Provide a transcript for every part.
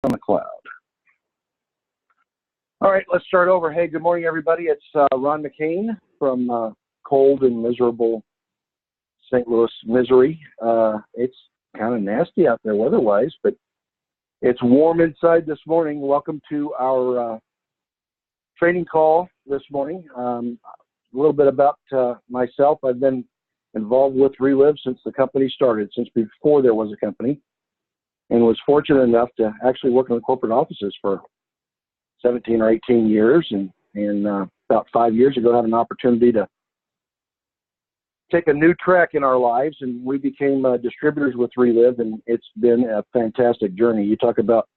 on the cloud. All right, let's start over. Hey, good morning, everybody. It's Ron McCain from cold and miserable St. Louis, Missouri. It's kind of nasty out there weather-wise, but it's warm inside this morning. Welcome to our training call this morning. A little bit about myself. I've been involved with Relive since the company started, since before there was a company, and was fortunate enough to actually work in the corporate offices for 17 or 18 years, and about 5 years ago had an opportunity to take a new track in our lives, and we became distributors with Relive, and it's been a fantastic journey. You talk about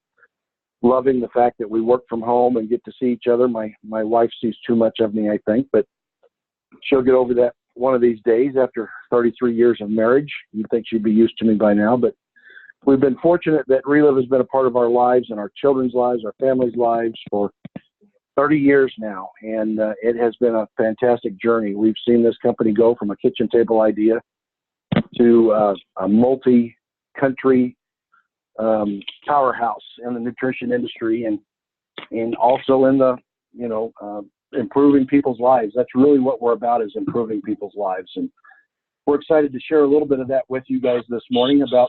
loving the fact that we work from home and get to see each other. My wife sees too much of me, I think, but she'll get over that one of these days after 33 years of marriage. You'd think she'd be used to me by now, but we've been fortunate that Relive has been a part of our lives and our children's lives, our family's lives for 30 years now, and it has been a fantastic journey. We've seen this company go from a kitchen table idea to a multi-country powerhouse in the nutrition industry, and also in the, improving people's lives. That's really what we're about, is improving people's lives. And we're excited to share a little bit of that with you guys this morning about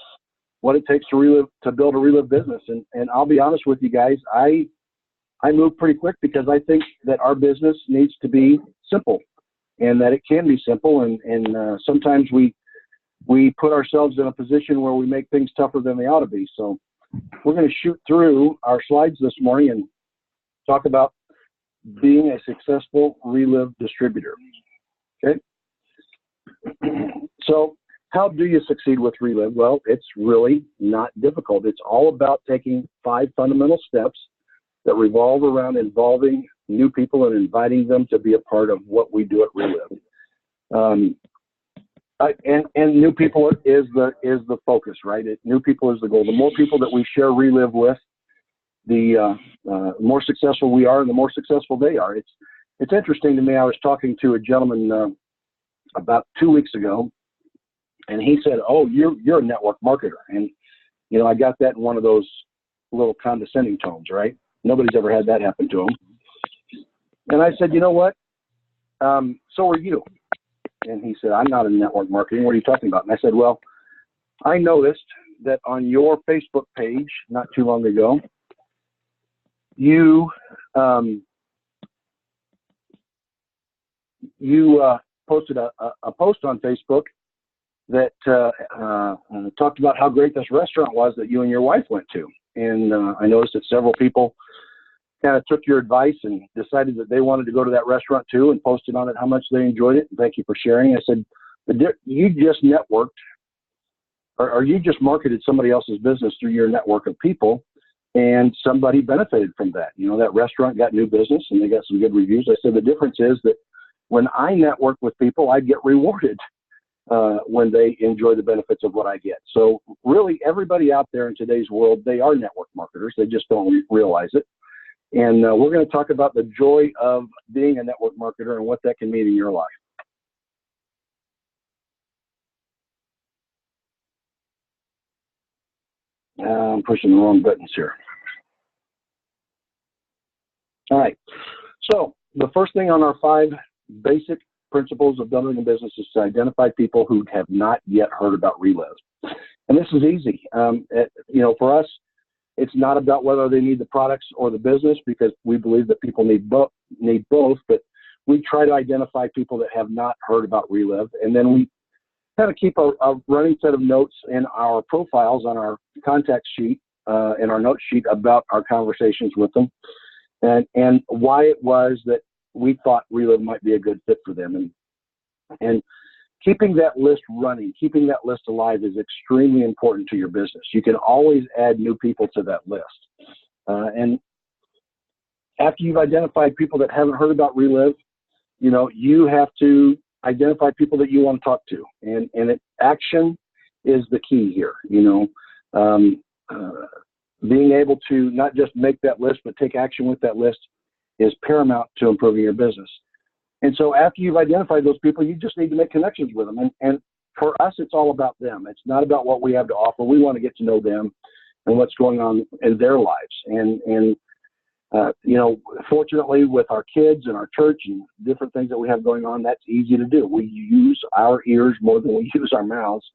what it takes to build a Relive business. And I'll be honest with you guys, I move pretty quick because I think that our business needs to be simple, and that it can be simple. And sometimes we put ourselves in a position where we make things tougher than they ought to be. So we're going to shoot through our slides this morning and talk about being a successful Relive distributor. Okay. So how do you succeed with Relive? Well, it's really not difficult. It's all about taking 5 fundamental steps that revolve around involving new people and inviting them to be a part of what we do at Relive. And new people is the focus, right? New people is the goal. The more people that we share Relive with, the more successful we are, and the more successful they are. It's interesting to me. I was talking to a gentleman about 2 weeks ago, and he said, "Oh, you're a network marketer." And I got that in one of those little condescending tones, right? Nobody's ever had that happen to them. And I said, "You know what? So are you." And he said, "I'm not in network marketing. What are you talking about?" And I said, "Well, I noticed that on your Facebook page not too long ago, you posted a post on Facebook that talked about how great this restaurant was that you and your wife went to. And I noticed that several people kind of took your advice and decided that they wanted to go to that restaurant too, and posted on it how much they enjoyed it. And thank you for sharing." I said, "You just networked, or you just marketed somebody else's business through your network of people, and somebody benefited from that. That restaurant got new business and they got some good reviews." I said, "The difference is that when I network with people, I get rewarded when they enjoy the benefits of what I get." So really, everybody out there in today's world, they are network marketers. They just don't realize it. And we're going to talk about the joy of being a network marketer and what that can mean in your life. I'm pushing the wrong buttons here. All right. So the first thing on our 5 basic principles of building a business is to identify people who have not yet heard about Relive. And this is easy. For us, it's not about whether they need the products or the business, because we believe that people need both, but we try to identify people that have not heard about Relive, and then we kind of keep a running set of notes in our profiles on our contact sheet, in our note sheet, about our conversations with them, and why it was that we thought Relive might be a good fit for them. And keeping that list running, keeping that list alive is extremely important to your business. You can always add new people to that list. And after you've identified people that haven't heard about Relive, you have to identify people that you want to talk to. And action is the key here. Being able to not just make that list, but take action with that list is paramount to improving your business. And so after you've identified those people, you just need to make connections with them. And for us, it's all about them. It's not about what we have to offer. We want to get to know them and what's going on in their lives. You know, fortunately with our kids and our church and different things that we have going on, that's easy to do. We use our ears more than we use our mouths,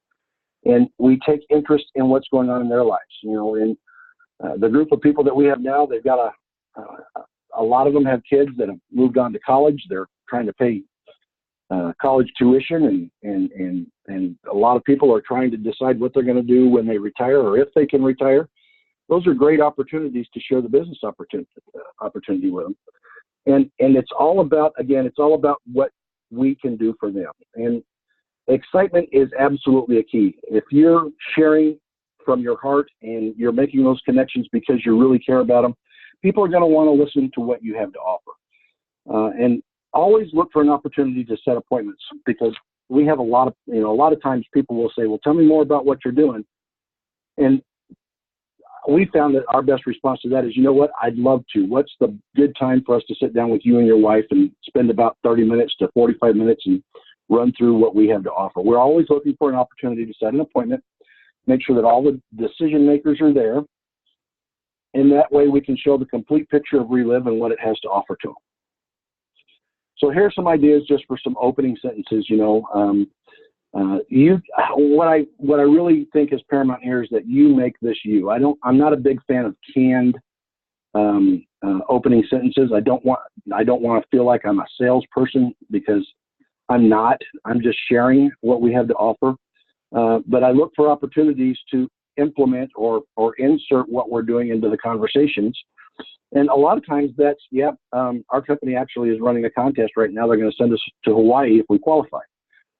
and we take interest in what's going on in their lives. You know, and the group of people that we have now, they've got a lot of them have kids that have moved on to college. They're trying to pay college tuition, and a lot of people are trying to decide what they're going to do when they retire, or if they can retire. Those are great opportunities to share the business opportunity with them. And it's all about, again, it's all about what we can do for them. And excitement is absolutely a key. If you're sharing from your heart and you're making those connections because you really care about them, people are going to want to listen to what you have to offer. And always look for an opportunity to set appointments, because we have a lot of times people will say, well, tell me more about what you're doing. And we found that our best response to that is, you know what, I'd love to. What's the good time for us to sit down with you and your wife and spend about 30 minutes to 45 minutes and run through what we have to offer? We're always looking for an opportunity to set an appointment, make sure that all the decision makers are there, and that way we can show the complete picture of Relive and what it has to offer to them. So here's some ideas just for some opening sentences. You know, what I really think is paramount here is that you make this you. I'm not a big fan of canned opening sentences. I don't want to feel like I'm a salesperson, because I'm not. I'm just sharing what we have to offer. But I look for opportunities to implement or insert what we're doing into the conversations. And a lot of times that's, our company actually is running a contest right now. They're going to send us to Hawaii if we qualify.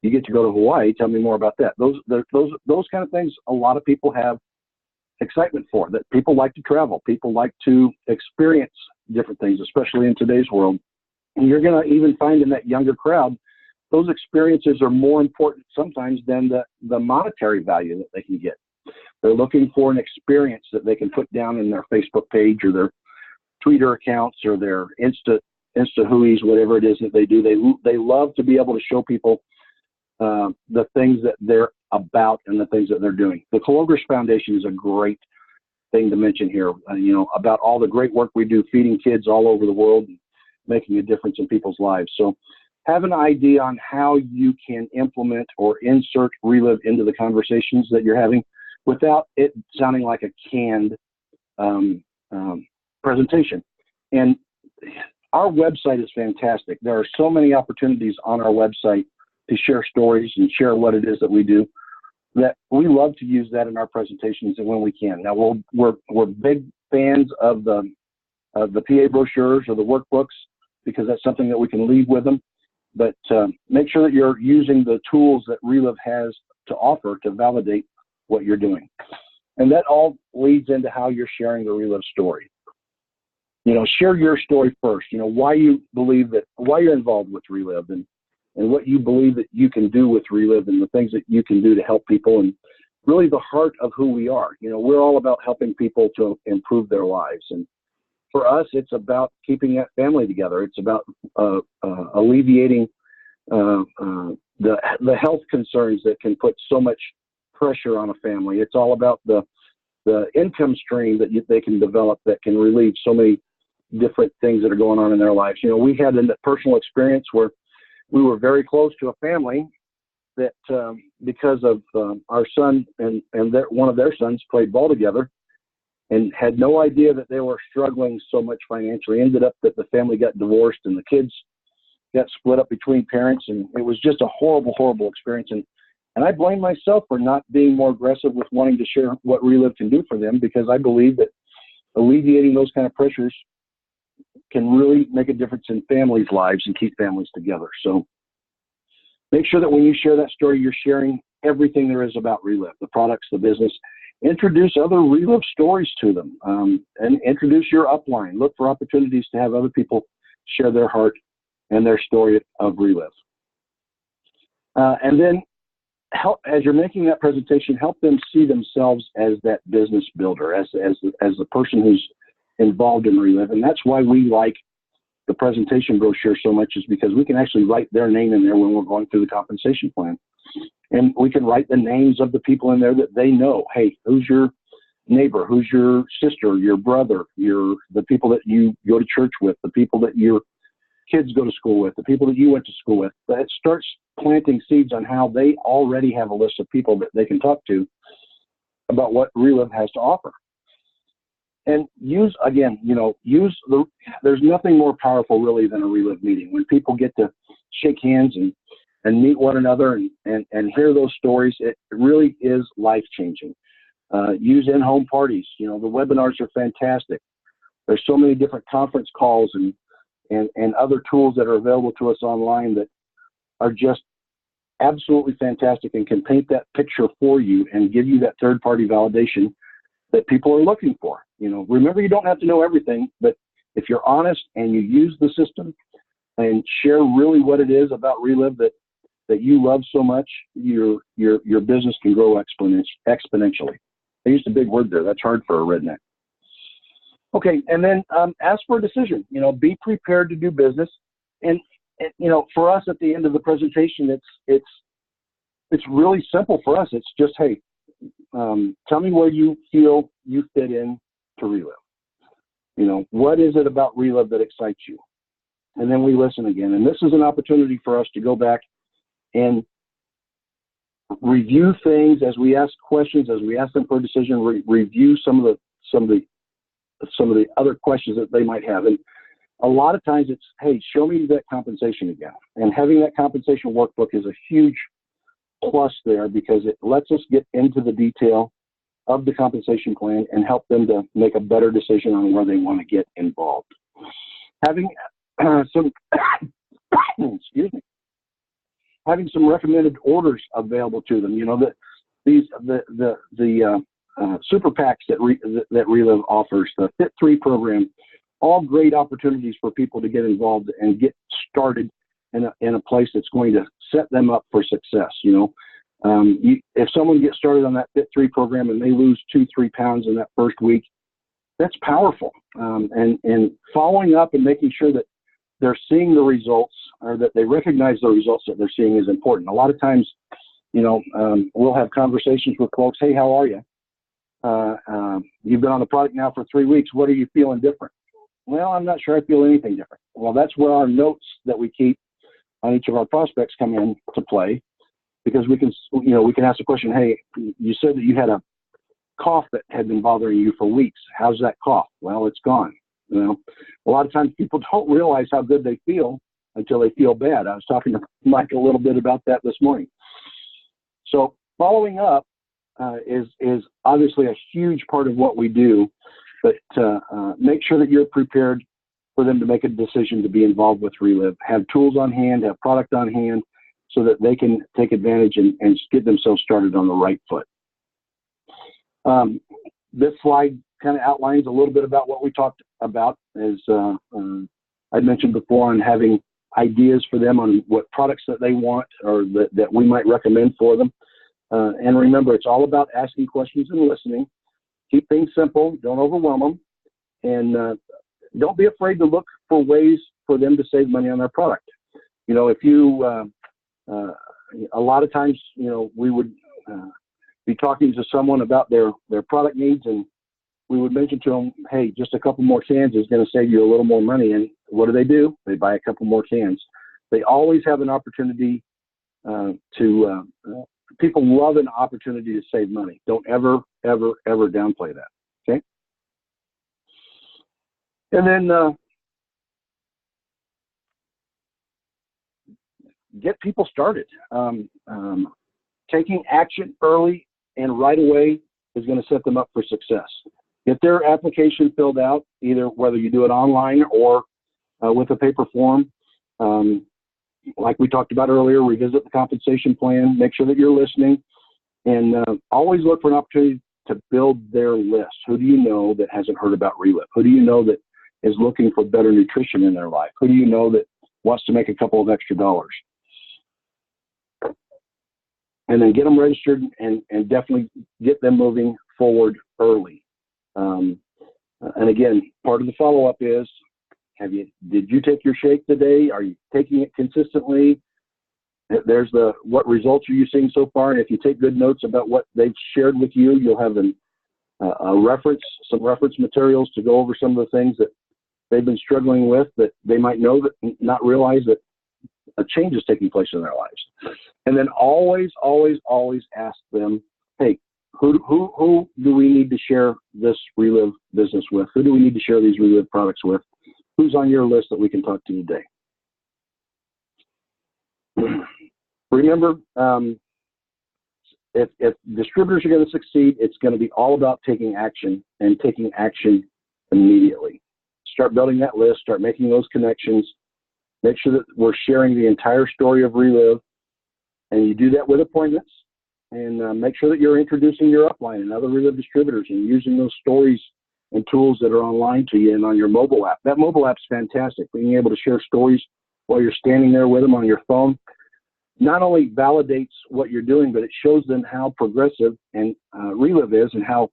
You get to go to Hawaii. Tell me more about that. Those kind of things a lot of people have excitement for, that people like to travel. People like to experience different things, especially in today's world. And you're going to even find in that younger crowd, those experiences are more important sometimes than the monetary value that they can get. They're looking for an experience that they can put down in their Facebook page or their Twitter accounts or their Insta Hooies, whatever it is that they do. They love to be able to show people the things that they're about and the things that they're doing. The Cologres Foundation is a great thing to mention here, you know, about all the great work we do feeding kids all over the world and making a difference in people's lives. So have an idea on how you can implement or insert Relive into the conversations that you're having without it sounding like a canned presentation. And our website is fantastic. There are so many opportunities on our website to share stories and share what it is that we do, that we love to use that in our presentations and when we can. Now we're big fans of the PA brochures or the workbooks, because that's something that we can leave with them. But make sure that you're using the tools that Relive has to offer to validate what you're doing. And that all leads into how you're sharing the Relive story. You know, share your story first. You know, why you believe that, why you're involved with Relive, and what you believe that you can do with Relive, and the things that you can do to help people, and really the heart of who we are. You know, we're all about helping people to improve their lives. And for us, it's about keeping that family together. It's about alleviating the health concerns that can put so much pressure on a family. It's all about the income stream that they can develop that can relieve so many different things that are going on in their lives. You know, we had a personal experience where we were very close to a family that because of our son and one of their sons played ball together, and had no idea that they were struggling so much financially. Ended up that the family got divorced and the kids got split up between parents, and it was just a horrible, horrible experience. And I blame myself for not being more aggressive with wanting to share what Relive can do for them, because I believe that alleviating those kind of pressures can really make a difference in families' lives and keep families together. So make sure that when you share that story, you're sharing everything there is about Relive, the products, the business. Introduce other Relive stories to them, and introduce your upline. Look for opportunities to have other people share their heart and their story of Relive. And then help, as you're making that presentation, help them see themselves as that business builder, as the person who's involved in Relive. And that's why we like the presentation brochure so much, is because we can actually write their name in there when we're going through the compensation plan. And we can write the names of the people in there that they know. Hey, who's your neighbor? Who's your sister, your brother, the people that you go to church with, the people that your kids go to school with, the people that you went to school with? But it starts planting seeds on how they already have a list of people that they can talk to about what Relive has to offer. And there's nothing more powerful really than a Relive meeting. When people get to shake hands and meet one another and hear those stories, it really is life-changing. Use in-home parties. The webinars are fantastic. There's so many different conference calls and other tools that are available to us online that are just absolutely fantastic and can paint that picture for you and give you that third-party validation that people are looking for. Remember, you don't have to know everything, but if you're honest and you use the system and share really what it is about Relive that you love so much, your business can grow exponentially. I used a big word there. That's hard for a redneck. Okay, and then ask for a decision. Be prepared to do business. And for us at the end of the presentation, it's really simple for us. It's just, hey, tell me where you feel you fit in to Relive. What is it about Relive that excites you? And then we listen again. And this is an opportunity for us to go back and review things as we ask questions, as we ask them for a decision, review some of the other questions that they might have. And a lot of times it's, hey, show me that compensation again. And having that compensation workbook is a huge plus there because it lets us get into the detail of the compensation plan and help them to make a better decision on where they want to get involved. Having some, excuse me, having some recommended orders available to them. The super PACs that Relive offers, the Fit 3 program, all great opportunities for people to get involved and get started in a place that's going to set them up for success. If someone gets started on that Fit 3 program and they lose 2-3 pounds in that first week, that's powerful. And following up and making sure that they're seeing the results or that they recognize the results that they're seeing is important. A lot of times, we'll have conversations with folks. Hey, how are you? You've been on the product now for 3 weeks. What are you feeling different? Well, I'm not sure I feel anything different. Well, that's where our notes that we keep on each of our prospects come in to play, because we can ask the question, hey, you said that you had a cough that had been bothering you for weeks. How's that cough? Well, it's gone. A lot of times people don't realize how good they feel until they feel bad. I was talking to Mike a little bit about that this morning. So following up is obviously a huge part of what we do, but make sure that you're prepared for them to make a decision to be involved with Relive. Have tools on hand, have product on hand, so that they can take advantage and get themselves started on the right foot. This slide kind of outlines a little bit about what we talked about, as I mentioned before, on having ideas for them on what products that they want or that we might recommend for them. And remember, it's all about asking questions and listening. Keep things simple. Don't overwhelm them. And don't be afraid to look for ways for them to save money on their product. If you, a lot of times, we would be talking to someone about their product needs, and we would mention to them, hey, just a couple more cans is going to save you a little more money. And what do? They buy a couple more cans. They always have an opportunity people love an opportunity to save money. Don't ever, ever, ever downplay that, okay? And then get people started. Taking action early and right away is going to set them up for success. Get their application filled out, either whether you do it online or with a paper form. Like we talked about earlier, revisit the compensation plan, make sure that you're listening, and always look for an opportunity to build their list. Who do you know that hasn't heard about Relive? Who do you know that is looking for better nutrition in their life? Who do you know that wants to make a couple of extra dollars? And then get them registered and definitely get them moving forward early. And again, part of the follow-up is, did you take your shake today? Are you taking it consistently? There's what results are you seeing so far? And if you take good notes about what they've shared with you, you'll have some reference materials to go over some of the things that they've been struggling with that they might know that not realize that a change is taking place in their lives. And then always, always, always ask them, hey, who do we need to share this Relive business with? Who do we need to share these Relive products with? Who's on your list that we can talk to today? Remember, if distributors are going to succeed, it's going to be all about taking action and taking action immediately. Start building that list, start making those connections, make sure that we're sharing the entire story of Relive, and you do that with appointments, and make sure that you're introducing your upline and other Relive distributors and using those stories and tools that are online to you and on your mobile app. That mobile app's fantastic. Being able to share stories while you're standing there with them on your phone not only validates what you're doing, but it shows them how progressive and Relive is and how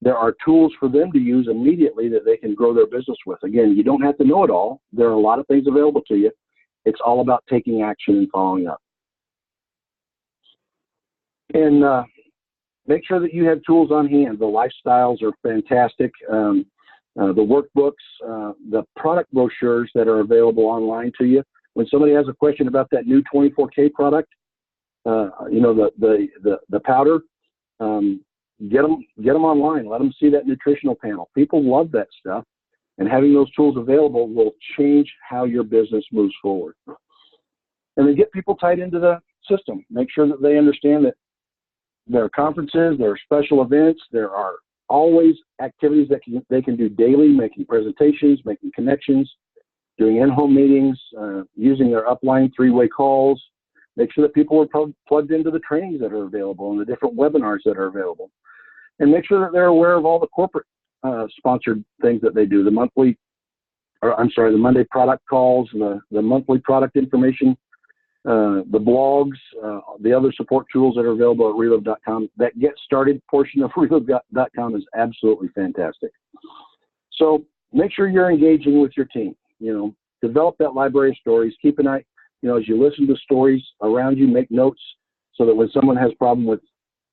there are tools for them to use immediately that they can grow their business with. Again, you don't have to know it all. There are a lot of things available to you. It's all about taking action and following up. And make sure that you have tools on hand. The lifestyles are fantastic. The workbooks, the product brochures that are available online to you. When somebody has a question about that new 24K product, the powder, get them online. Let them see that nutritional panel. People love that stuff, and having those tools available will change how your business moves forward. And then get people tied into the system. Make sure that they understand that there are conferences, there are special events, there are always activities that they can do daily, making presentations, making connections, doing in-home meetings, using their upline three-way calls. Make sure that people are plugged into the trainings that are available and the different webinars that are available. And make sure that they're aware of all the corporate sponsored things that they do, the Monday product calls, the monthly product information, the blogs, the other support tools that are available at relive.com. That get started portion of relive.com is absolutely fantastic. So make sure you're engaging with your team. Develop that library of stories. Keep an eye, as you listen to stories around you, make notes so that when someone has a problem with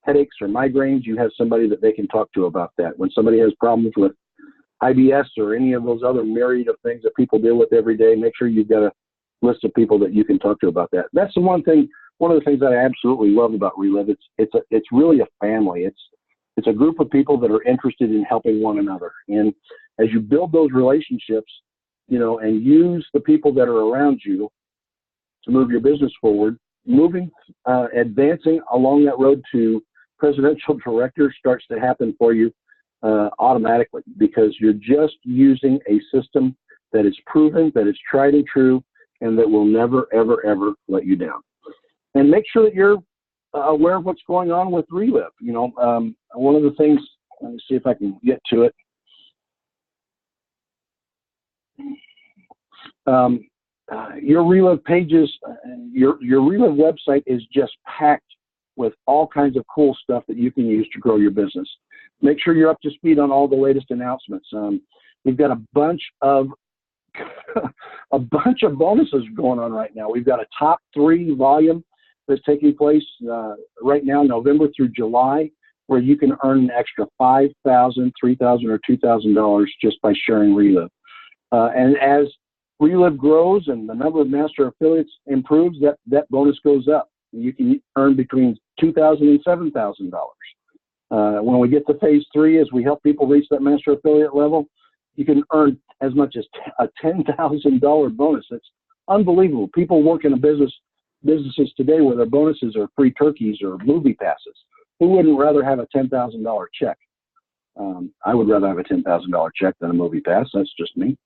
headaches or migraines, you have somebody that they can talk to about that. When somebody has problems with IBS or any of those other myriad of things that people deal with every day, make sure you've got a list of people that you can talk to about that. That's one of the things that I absolutely love about Relive. It's really a family. It's a group of people that are interested in helping one another. And as you build those relationships, and use the people that are around you to move your business forward, advancing along that road to presidential director starts to happen for you automatically, because you're just using a system that is proven, that is tried and true, and that will never, ever, ever let you down. And make sure that you're aware of what's going on with Relive. One of the things, let me see if I can get to it. Your Relive pages, your Relive website is just packed with all kinds of cool stuff that you can use to grow your business. Make sure you're up to speed on all the latest announcements. We've got a bunch of bonuses going on right now. We've got a top 3 volume that's taking place right now, November through July, where you can earn an extra $5,000, $3,000, or $2,000 just by sharing Relive. And as Relive grows and the number of master affiliates improves, that bonus goes up. You can earn between $2,000 and $7,000. When we get to phase 3, as we help people reach that master affiliate level, you can earn as much as a $10,000 bonus. That's unbelievable. People work in businesses today where their bonuses are free turkeys or movie passes. Who wouldn't rather have a $10,000 check? I would rather have a $10,000 check than a movie pass. That's just me.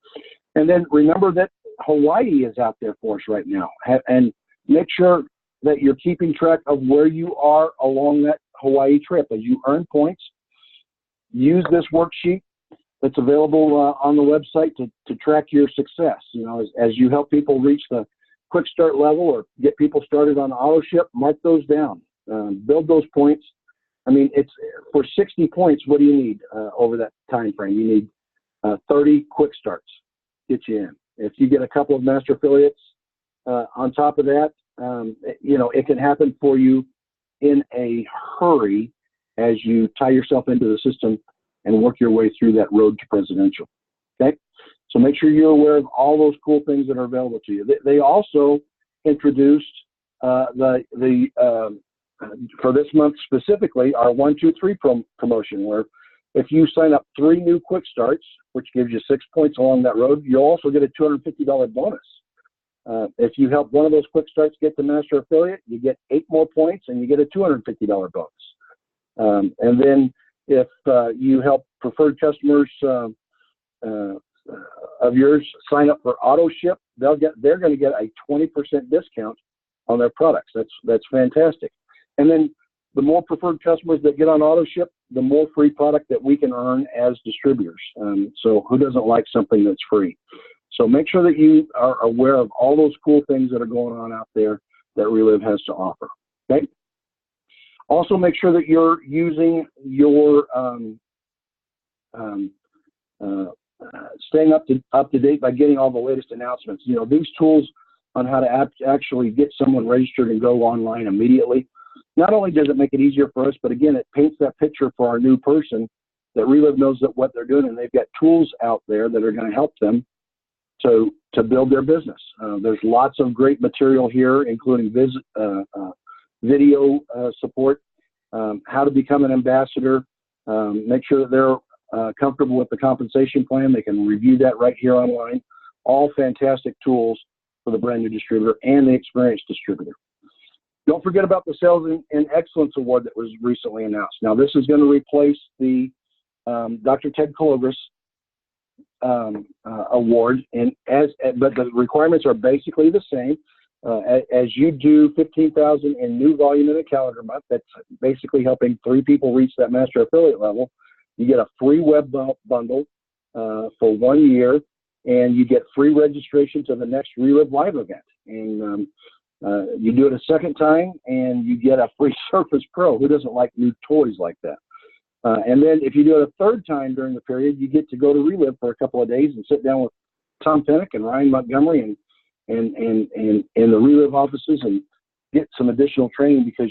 And then remember that Hawaii is out there for us right now. And make sure that you're keeping track of where you are along that Hawaii trip. As you earn points, use this worksheet that's available on the website to track your success. As you help people reach the quick start level or get people started on auto ship, mark those down, build those points. I mean, it's for 60 points. What do you need over that time frame? You need 30 quick starts. Get you in. If you get a couple of master affiliates on top of that, it can happen for you in a hurry, as you tie yourself into the system and work your way through that road to presidential. Okay? So make sure you're aware of all those cool things that are available to you. They also introduced for this month specifically, our 1, 2, 3 promotion, where if you sign up 3 new quick starts, which gives you 6 points along that road, you'll also get a $250 bonus. If you help one of those quick starts get to master affiliate, you get 8 more points and you get a $250 bonus. And then if you help preferred customers of yours sign up for auto ship, they're going to get a 20% discount on their products. That's fantastic. And then the more preferred customers that get on auto ship, the more free product that we can earn as distributors. So who doesn't like something that's free? So make sure that you are aware of all those cool things that are going on out there that Relive has to offer. Okay. Also, make sure that you're using your staying up to date by getting all the latest announcements. You know, these tools on how to actually get someone registered and go online immediately. Not only does it make it easier for us, but again, it paints that picture for our new person that Relive knows that what they're doing, and they've got tools out there that are going to help them to build their business. There's lots of great material here, including video support, how to become an ambassador, make sure that they're comfortable with the compensation plan. They can review that right here online. All fantastic tools for the brand new distributor and the experienced distributor. Don't forget about the Sales and Excellence Award that was recently announced. Now, this is going to replace the Dr. Ted Kalogris award, but the requirements are basically the same. As you do 15,000 in new volume in a calendar month, that's basically helping 3 people reach that master affiliate level. You get a free web bundle for 1 year, and you get free registration to the next Relive Live event. And you do it a second time, and you get a free Surface Pro. Who doesn't like new toys like that? And then if you do it a third time during the period, you get to go to Relive for a couple of days and sit down with Tom Pennick and Ryan Montgomery and the Relive offices and get some additional training, because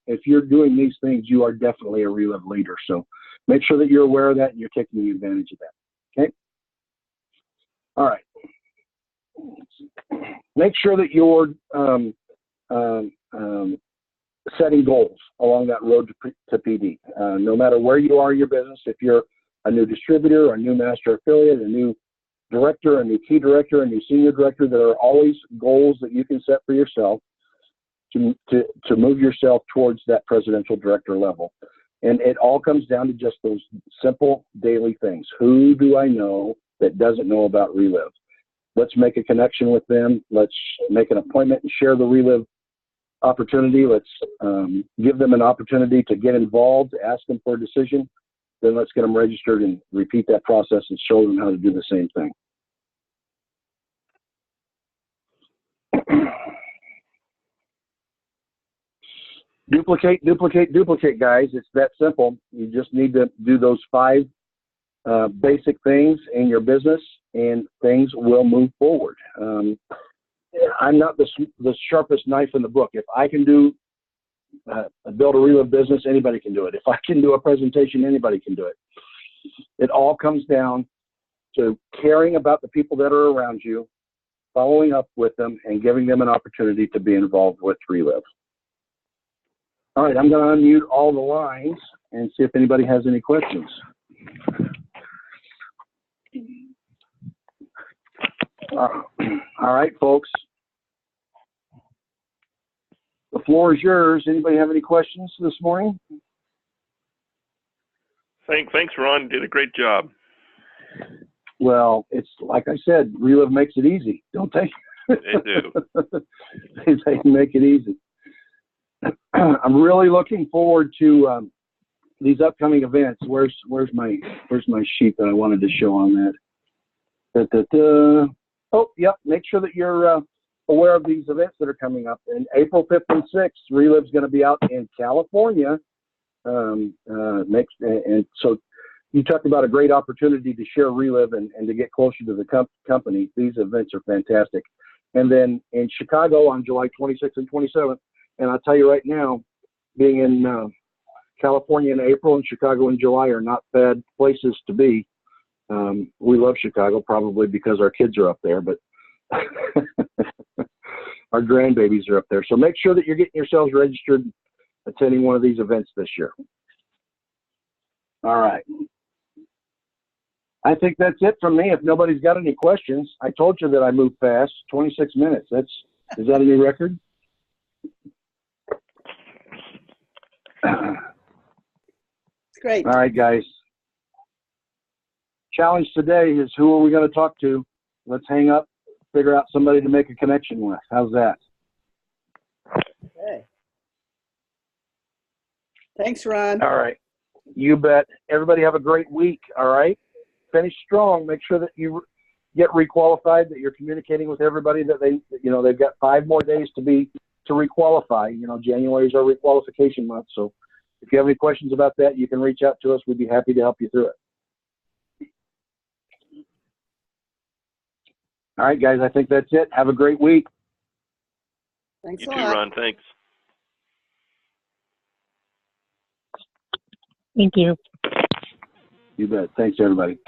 if you're doing these things, you are definitely a Relive leader. So make sure that you're aware of that and you're taking advantage of that. Okay. All right. Make sure that you're setting goals along that road to PD. No matter where you are in your business, if you're a new distributor, a new master affiliate, a new director, a new key director, a new senior director, there are always goals that you can set for yourself to move yourself towards that presidential director level. And it all comes down to just those simple daily things. Who do I know that doesn't know about Relive? Let's make a connection with them. Let's make an appointment and share the Relive opportunity. Let's give them an opportunity to get involved, ask them for a decision. Then let's get them registered and repeat that process and show them how to do the same thing. Duplicate, duplicate, duplicate, guys. It's that simple. You just need to do those 5 basic things in your business, and things will move forward. I'm not the sharpest knife in the book. If I can build a Relive business, anybody can do it. If I can do a presentation, anybody can do it. It all comes down to caring about the people that are around you, following up with them, and giving them an opportunity to be involved with Relive. All right, I'm going to unmute all the lines and see if anybody has any questions. All right, folks. The floor is yours. Anybody have any questions this morning? Thanks, Ron. Did a great job. Well, it's like I said, Relive makes it easy, don't they? They do. They make it easy. I'm really looking forward to these upcoming events. Where's my sheet that I wanted to show on that? Oh, yep. Make sure that you're aware of these events that are coming up. In April 5th and 6th, Relive's going to be out in California. And so you talk about a great opportunity to share Relive and to get closer to the company. These events are fantastic. And then in Chicago on July 26th and 27th, and I'll tell you right now, being in California in April and Chicago in July are not bad places to be. We love Chicago probably because our kids are up there, but our grandbabies are up there. So make sure that you're getting yourselves registered, attending one of these events this year. All right. I think that's it from me. If nobody's got any questions, I told you that I moved fast, 26 minutes. Is that a new record? It's great. All right, guys. Challenge today is who are we going to talk to? Let's hang up, figure out somebody to make a connection with. How's that? Okay. Thanks, Ron. All right. You bet. Everybody have a great week, all right? Finish strong. Make sure that you get requalified, that you're communicating with everybody that they've got 5 more days to requalify. January is our requalification month. So if you have any questions about that, you can reach out to us. We'd be happy to help you through it. All right, guys, I think that's it. Have a great week. Thanks You a too, lot. Ron. Thanks. Thank you. You bet. Thanks, everybody.